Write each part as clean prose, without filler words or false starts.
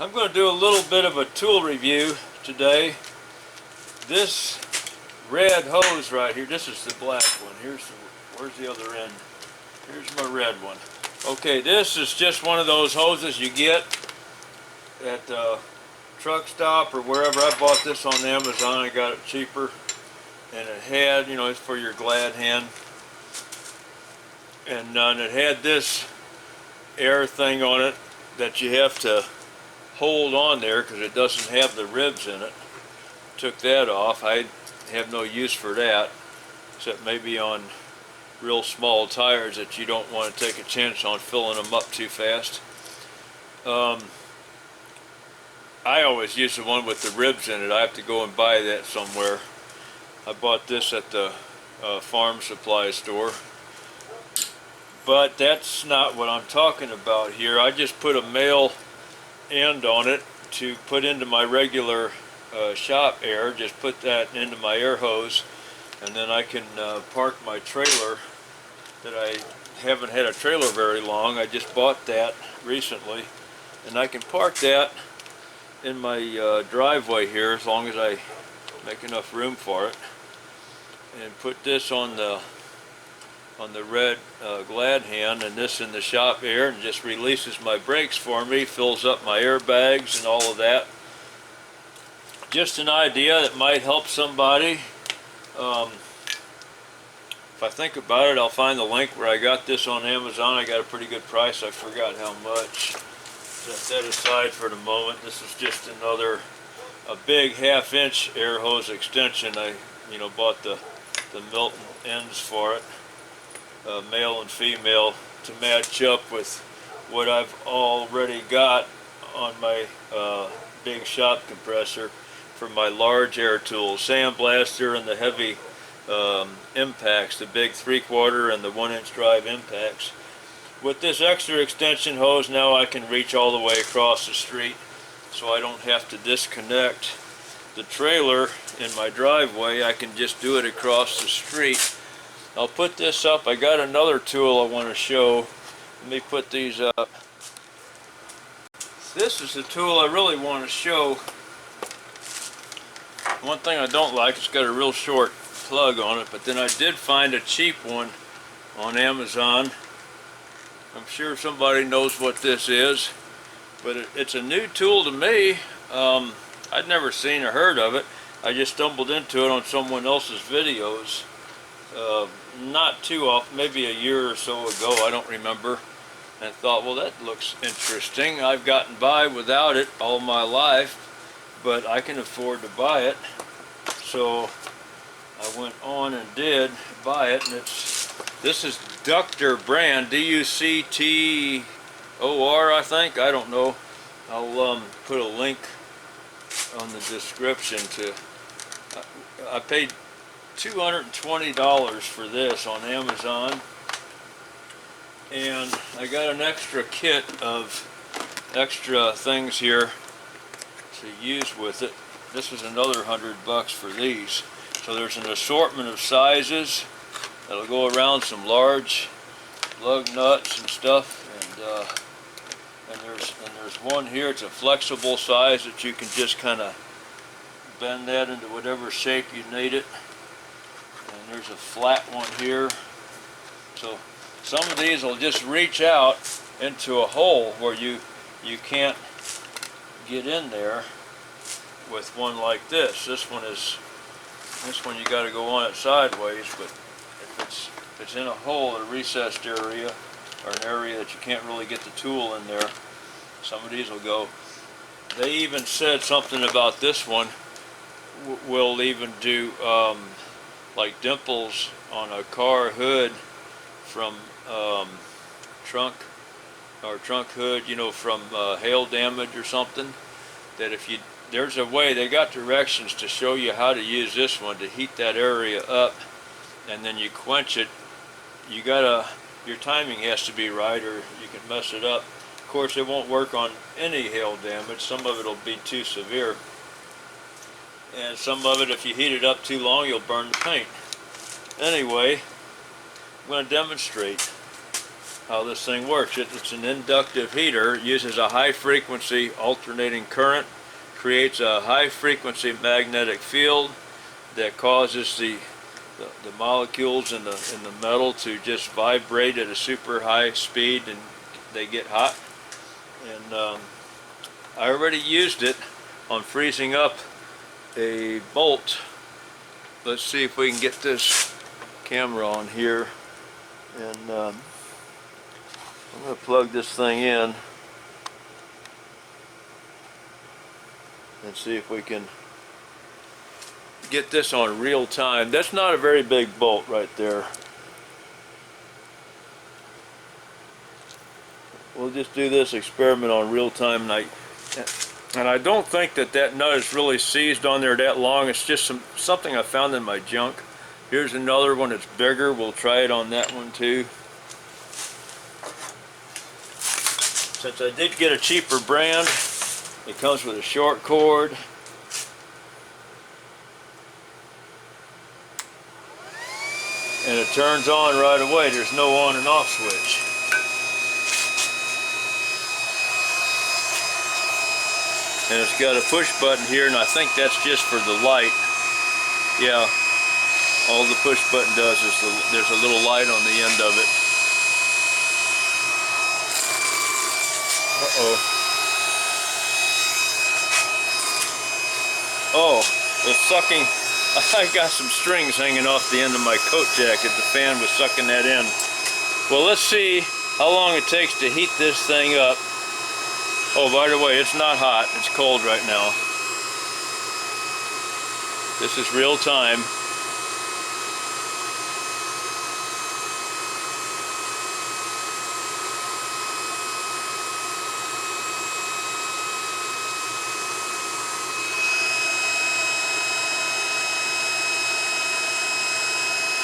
I'm going to do a little bit of a tool review today. This red hose right here, this is the black one. Where's the other end? Here's my red one. Okay, this is just one of those hoses you get at the truck stop or wherever. I bought this on Amazon. I got it cheaper. And it had, you know, it's for your glad hand. And it had this air thing on it that you have to hold on there because it doesn't have the ribs in it. Took that off. I have no use for that, except maybe on real small tires that you don't want to take a chance on filling them up too fast. I always use the one with the ribs in it. I have to go and buy that somewhere. I bought this at the farm supply store. But that's not what I'm talking about here. I just put a male end on it to put into my regular shop air. Just put that into my air hose, and then I can park my trailer. That I haven't had a trailer very long. I just bought that recently, and I can park that in my driveway here as long as I make enough room for it, and put this on the red glad hand and this in the shop air, and just releases my brakes for me, fills up my airbags and all of that. Just an idea that might help somebody. If I think about it, I'll find the link where I got this on Amazon. I got a pretty good price. I forgot how much. Set that aside for the moment. This is just a big 1/2-inch air hose extension. I bought the Milton ends for it. Male and female, to match up with what I've already got on my big shop compressor for my large air tools, sandblaster and the heavy impacts, the big 3/4 and the 1-inch drive impacts. With this extra extension hose, now I can reach all the way across the street, so I don't have to disconnect the trailer in my driveway. I can just do it across the street. I'll put this up. I got another tool I want to show. Let me put these up. This is the tool I really want to show. One thing I don't like, it's got a real short plug on it, but then I did find a cheap one on Amazon. I'm sure somebody knows what this is, but it's a new tool to me. I'd never seen or heard of it. I just stumbled into it on someone else's videos. Not too often, maybe a year or so ago, I don't remember, and thought, well, that looks interesting. I've gotten by without it all my life, but I can afford to buy it, so I went on and did buy it. And this is Ductor brand, D-U-C-T-O-R, I think. I don't know. I'll put a link on the description to. I paid $220 for this on Amazon, and I got an extra kit of extra things here to use with it. This was another $100 for these. So there's an assortment of sizes that'll go around, some large lug nuts and stuff, and there's one here. It's a flexible size that you can just kind of bend that into whatever shape you need it. And there's a flat one here. So some of these will just reach out into a hole where you can't get in there with one like this. This one you got to go on it sideways, but if it's in a hole, a recessed area, or an area that you can't really get the tool in there, some of these will go. They even said something about this one will even do like dimples on a car hood from trunk hood, from hail damage or something. That if there's a way, they got directions to show you how to use this one to heat that area up, and then you quench it. Your timing has to be right, or you can mess it up. Of course, it won't work on any hail damage. Some of it will be too severe, and some of it, if you heat it up too long, you'll burn the paint. Anyway, I'm going to demonstrate. how this thing works. It's an inductive heater. It uses a high frequency alternating current, creates a high frequency magnetic field that causes the molecules in the metal to just vibrate at a super high speed, and they get hot. And I already used it on freezing up a bolt. Let's see if we can get this camera on here, and I'm going to plug this thing in and see if we can get this on real time. That's not a very big bolt right there. We'll just do this experiment on real time, and I don't think that nut is really seized on there that long. It's just something I found in my junk. Here's another one that's bigger. We'll try it on that one too. Since I did get a cheaper brand, it comes with a short cord. And it turns on right away. There's no on and off switch. And it's got a push button here, and I think that's just for the light. Yeah. All the push button does is there's a little light on the end of it. Uh-oh. Oh, it's sucking. I got some strings hanging off the end of my coat jacket. The fan was sucking that in. Well, let's see how long it takes to heat this thing up. Oh, by the way, it's not hot. It's cold right now. This is real time.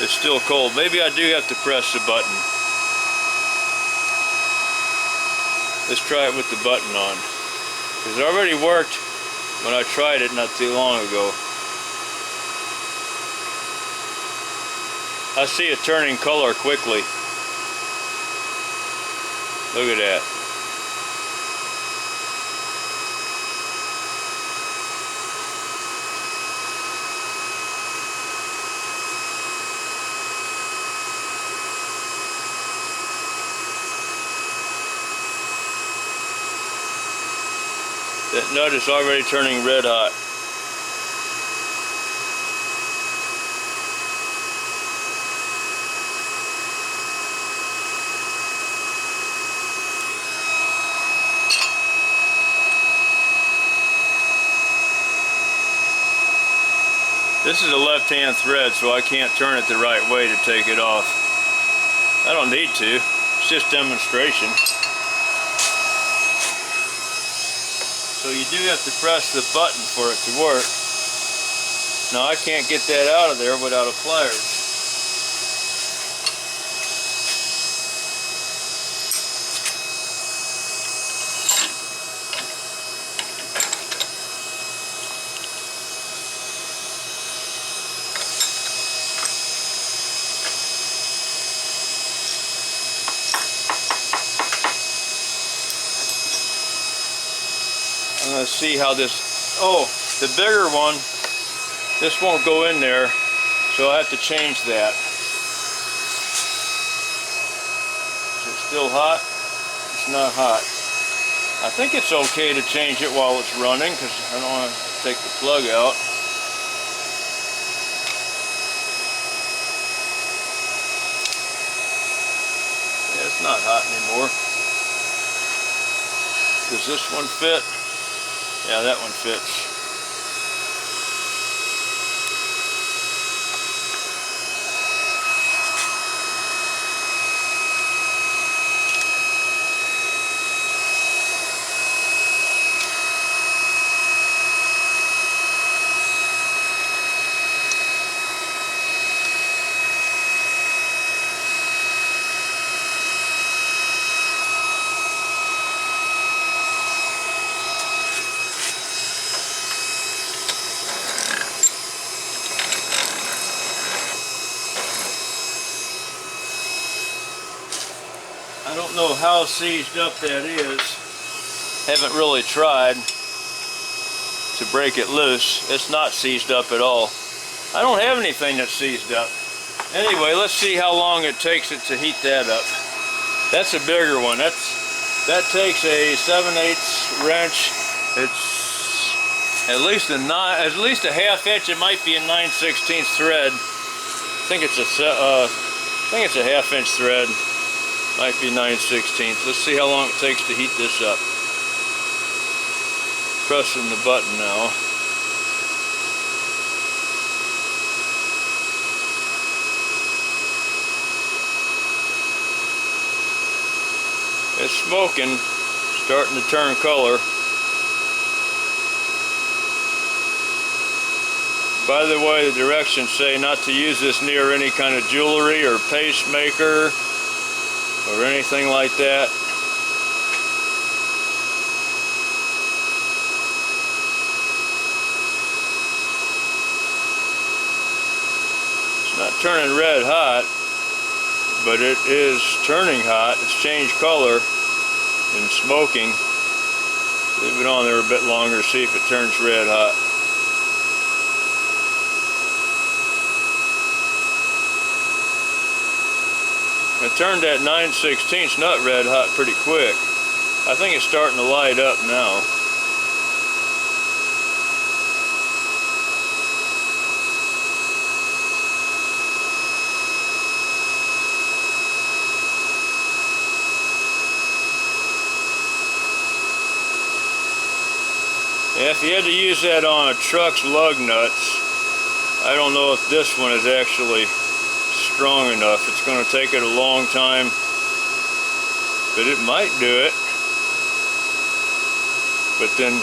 It's still cold. Maybe I do have to press the button. Let's try it with the button on. Because it already worked when I tried it not too long ago. I see it turning color quickly. Look at that. That nut is already turning red hot. This is a left-hand thread, so I can't turn it the right way to take it off. I don't need to. It's just demonstration. So you do have to press the button for it to work. Now I can't get that out of there without a pliers. I'm going to see how this, oh, the bigger one, this won't go in there, so I have to change that. Is it still hot? It's not hot. I think it's okay to change it while it's running, because I don't want to take the plug out. Yeah, it's not hot anymore. Does this one fit? Yeah, that one fits. I don't know how seized up that is. Haven't really tried to break it loose. It's not seized up at all. I don't have anything that's seized up. Anyway, let's see how long it takes it to heat that up. That's a bigger one. That takes a 7/8 wrench. It's at least a half inch. It might be a 9/16 thread. I think it's a half inch thread. Might be 9/16. Let's see how long it takes to heat this up. Pressing the button now. It's smoking, starting to turn color. By the way, the directions say not to use this near any kind of jewelry or pacemaker or anything like that. It's not turning red hot, but it is turning hot. It's changed color and smoking. Leave it on there a bit longer, see if it turns red hot. I turned that 9/16 nut red hot pretty quick. I think it's starting to light up now. Yeah, if you had to use that on a truck's lug nuts, I don't know if this one is actually strong enough. It's going to take it a long time, but it might do it. But then,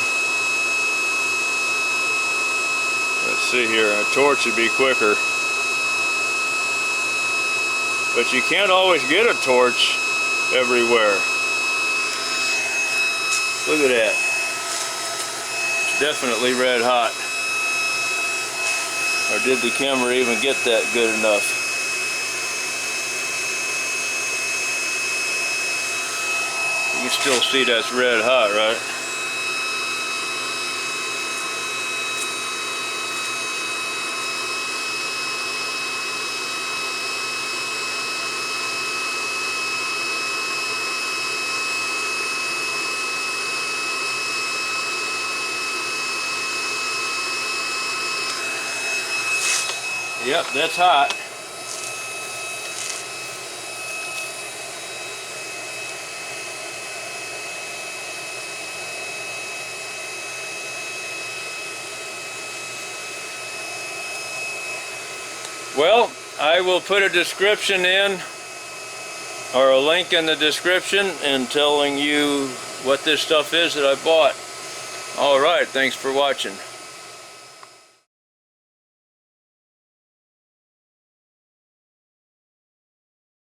let's see here, a torch would be quicker. But you can't always get a torch everywhere. Look at that. It's definitely red hot. Or did the camera even get that good enough? You can still see that's red hot, right? Yep, that's hot. Well, I will put a description in, or a link in the description, and telling you what this stuff is that I bought. Alright, thanks for watching.